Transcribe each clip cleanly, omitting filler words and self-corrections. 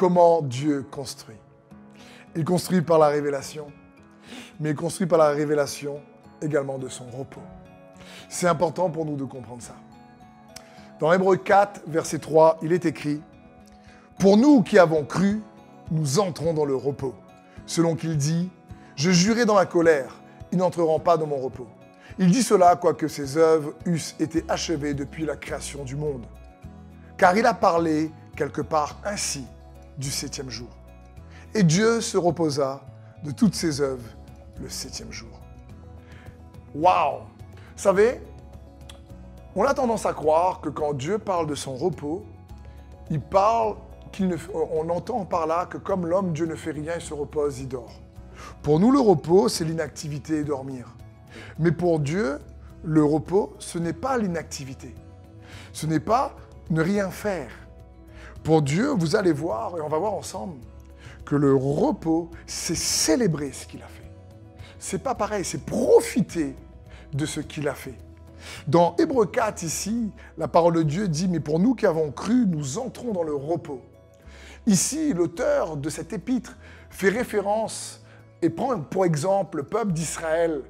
comment Dieu construit. Il construit par la révélation, mais il construit par la révélation également de son repos. C'est important pour nous de comprendre ça. Dans Hébreux 4, verset 3, il est écrit « Pour nous qui avons cru, nous entrons dans le repos. Selon qu'il dit « Je jurai dans la colère, ils n'entreront pas dans mon repos. » Il dit cela quoique ses œuvres eussent été achevées depuis la création du monde. Car il a parlé quelque part ainsi du 7e jour. Et Dieu se reposa de toutes ses œuvres le 7e jour. Waouh! Vous savez, on a tendance à croire que quand Dieu parle de son repos, on entend par là que comme l'homme, Dieu ne fait rien, il se repose, il dort. Pour nous, le repos, c'est l'inactivité et dormir. Mais pour Dieu, le repos, ce n'est pas l'inactivité. Ce n'est pas ne rien faire. Pour Dieu, vous allez voir, et on va voir ensemble, que le repos, c'est célébrer ce qu'il a fait. C'est pas pareil, c'est profiter de ce qu'il a fait. Dans Hébreux 4, ici, la parole de Dieu dit « Mais pour nous qui avons cru, nous entrons dans le repos ». Ici, l'auteur de cet épître fait référence et prend pour exemple le peuple d'Israël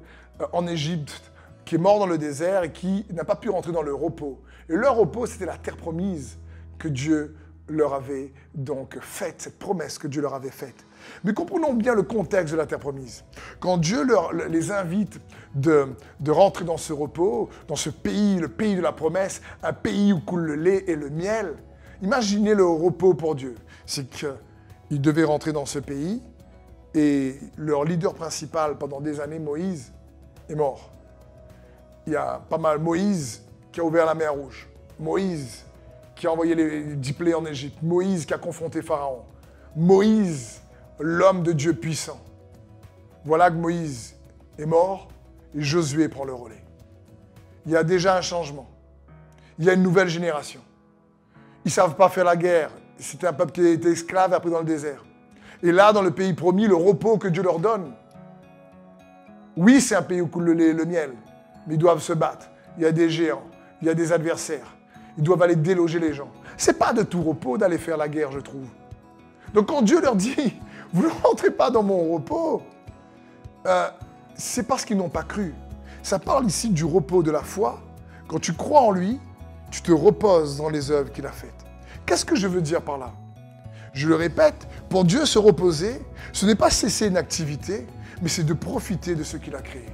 en Égypte, qui est mort dans le désert et qui n'a pas pu rentrer dans le repos. Et leur repos, c'était la terre promise que Dieu leur avait donc faite, cette promesse que Dieu leur avait faite. Mais comprenons bien le contexte de la terre promise. Quand Dieu les invite de rentrer dans ce repos, dans ce pays, le pays de la promesse, un pays où coule le lait et le miel, imaginez le repos pour Dieu. C'est qu'ils devaient rentrer dans ce pays et leur leader principal pendant des années, Moïse, est mort. Il y a pas mal Moïse qui a ouvert la mer Rouge. Moïse qui a envoyé les 10 plaies en Égypte. Moïse qui a confronté Pharaon. Moïse, l'homme de Dieu puissant. Voilà que Moïse est mort et Josué prend le relais. Il y a déjà un changement. Il y a une nouvelle génération. Ils ne savent pas faire la guerre. C'était un peuple qui était esclave et après dans le désert. Et là, dans le pays promis, le repos que Dieu leur donne, oui, c'est un pays où coule le lait et le miel, mais ils doivent se battre. Il y a des géants, il y a des adversaires. Ils doivent aller déloger les gens. Ce n'est pas de tout repos d'aller faire la guerre, je trouve. Donc quand Dieu leur dit, vous ne rentrez pas dans mon repos, c'est parce qu'ils n'ont pas cru. Ça parle ici du repos de la foi. Quand tu crois en lui, tu te reposes dans les œuvres qu'il a faites. Qu'est-ce que je veux dire par là? Je le répète, pour Dieu se reposer, ce n'est pas cesser une activité, mais c'est de profiter de ce qu'il a créé.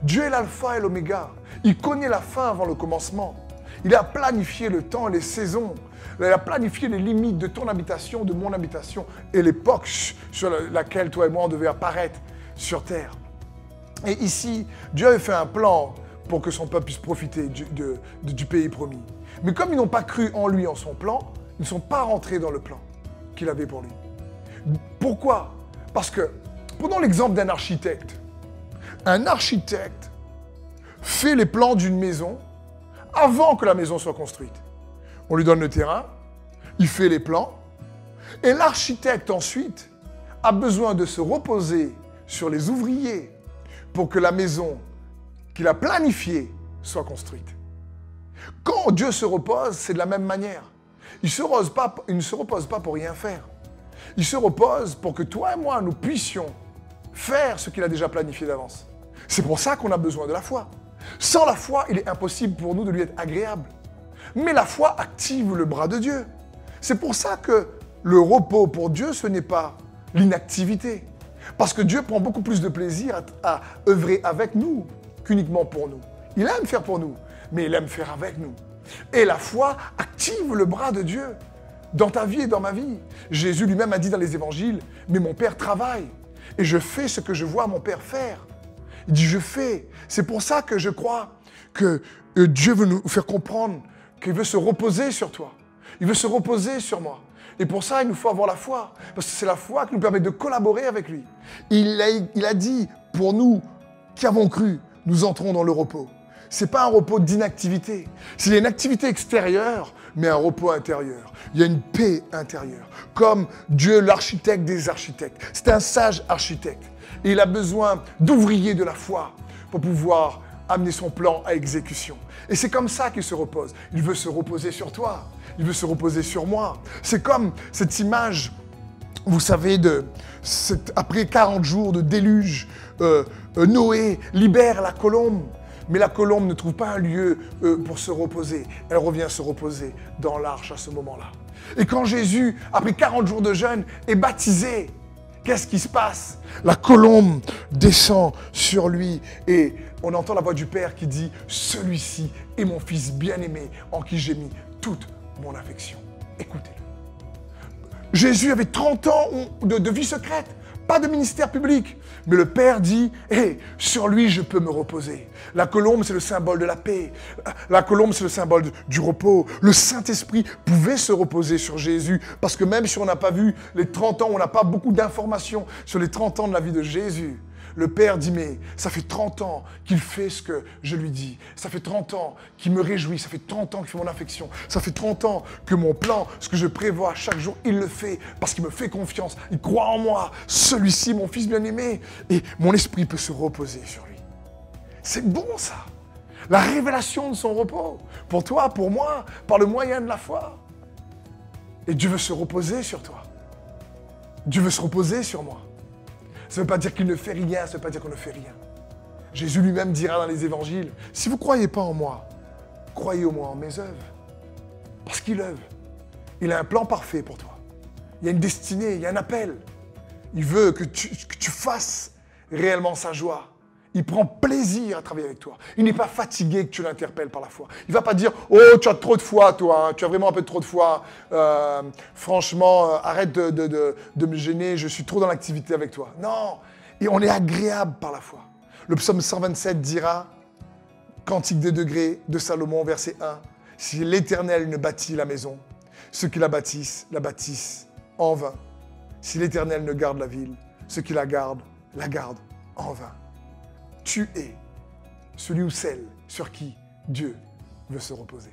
Dieu est l'alpha et l'oméga. Il connaît la fin avant le commencement. Il a planifié le temps et les saisons. Il a planifié les limites de ton habitation, de mon habitation et l'époque sur laquelle toi et moi on devait apparaître sur terre. Et ici, Dieu avait fait un plan pour que son peuple puisse profiter du pays promis. Mais comme ils n'ont pas cru en lui, en son plan, ils ne sont pas rentrés dans le plan qu'il avait pour lui. Pourquoi? Parce que, prenons l'exemple d'un architecte. Un architecte fait les plans d'une maison avant que la maison soit construite. On lui donne le terrain, il fait les plans, et l'architecte ensuite a besoin de se reposer sur les ouvriers pour que la maison qu'il a planifiée soit construite. Quand Dieu se repose, c'est de la même manière. Il ne se repose pas pour rien faire. Il se repose pour que toi et moi, nous puissions faire ce qu'il a déjà planifié d'avance. C'est pour ça qu'on a besoin de la foi. Sans la foi, il est impossible pour nous de lui être agréable. Mais la foi active le bras de Dieu. C'est pour ça que le repos pour Dieu, ce n'est pas l'inactivité. Parce que Dieu prend beaucoup plus de plaisir à œuvrer avec nous qu'uniquement pour nous. Il aime faire pour nous, mais il aime faire avec nous. Et la foi active le bras de Dieu dans ta vie et dans ma vie. Jésus lui-même a dit dans les évangiles, « Mais mon Père travaille et je fais ce que je vois mon Père faire. » Il dit « Je fais ». C'est pour ça que je crois que Dieu veut nous faire comprendre qu'il veut se reposer sur toi. Il veut se reposer sur moi. Et pour ça, il nous faut avoir la foi. Parce que c'est la foi qui nous permet de collaborer avec lui. Il a dit, pour nous qui avons cru, nous entrons dans le repos. Ce n'est pas un repos d'inactivité. C'est une activité extérieure, mais un repos intérieur. Il y a une paix intérieure. Comme Dieu, l'architecte des architectes. C'est un sage architecte. Et il a besoin d'ouvriers de la foi pour pouvoir amener son plan à exécution. Et c'est comme ça qu'il se repose. Il veut se reposer sur toi. Il veut se reposer sur moi. C'est comme cette image vous savez, après 40 jours de déluge, Noé libère la colombe. Mais la colombe ne trouve pas un lieu pour se reposer. Elle revient se reposer dans l'arche à ce moment-là. Et quand Jésus, après 40 jours de jeûne, est baptisé, qu'est-ce qui se passe? La colombe descend sur lui et on entend la voix du Père qui dit « Celui-ci est mon Fils bien-aimé en qui j'ai mis toute mon affection. » Écoutez-le. Jésus avait 30 ans de vie secrète, pas de ministère public. Mais le Père dit, hey, sur lui, je peux me reposer. La colombe, c'est le symbole de la paix. La colombe, c'est le symbole du repos. Le Saint-Esprit pouvait se reposer sur Jésus, parce que même si on n'a pas vu les 30 ans, on n'a pas beaucoup d'informations sur les 30 ans de la vie de Jésus, le Père dit, mais ça fait 30 ans qu'il fait ce que je lui dis. Ça fait 30 ans qu'il me réjouit. Ça fait 30 ans qu'il fait mon affection. Ça fait 30 ans que mon plan, ce que je prévois chaque jour, il le fait parce qu'il me fait confiance. Il croit en moi. Celui-ci, mon Fils bien-aimé. Et mon esprit peut se reposer sur lui. C'est bon ça. La révélation de son repos. Pour toi, pour moi, par le moyen de la foi. Et Dieu veut se reposer sur toi. Dieu veut se reposer sur moi. Ça ne veut pas dire qu'il ne fait rien, ça ne veut pas dire qu'on ne fait rien. Jésus lui-même dira dans les évangiles, si vous ne croyez pas en moi, croyez au moins en mes œuvres. Parce qu'il œuvre. Il a un plan parfait pour toi. Il y a une destinée, il y a un appel. Il veut que tu fasses réellement sa joie. Il prend plaisir à travailler avec toi. Il n'est pas fatigué que tu l'interpelles par la foi. Il ne va pas dire « Oh, tu as trop de foi, toi. Hein. Tu as vraiment un peu trop de foi. Franchement, arrête de me gêner. Je suis trop dans l'activité avec toi. » Non. Et on est agréable par la foi. Le psaume 127 dira, Cantique des degrés de Salomon, verset 1, « Si l'Éternel ne bâtit la maison, ceux qui la bâtissent en vain. Si l'Éternel ne garde la ville, ceux qui la gardent en vain. » Tu es celui ou celle sur qui Dieu veut se reposer.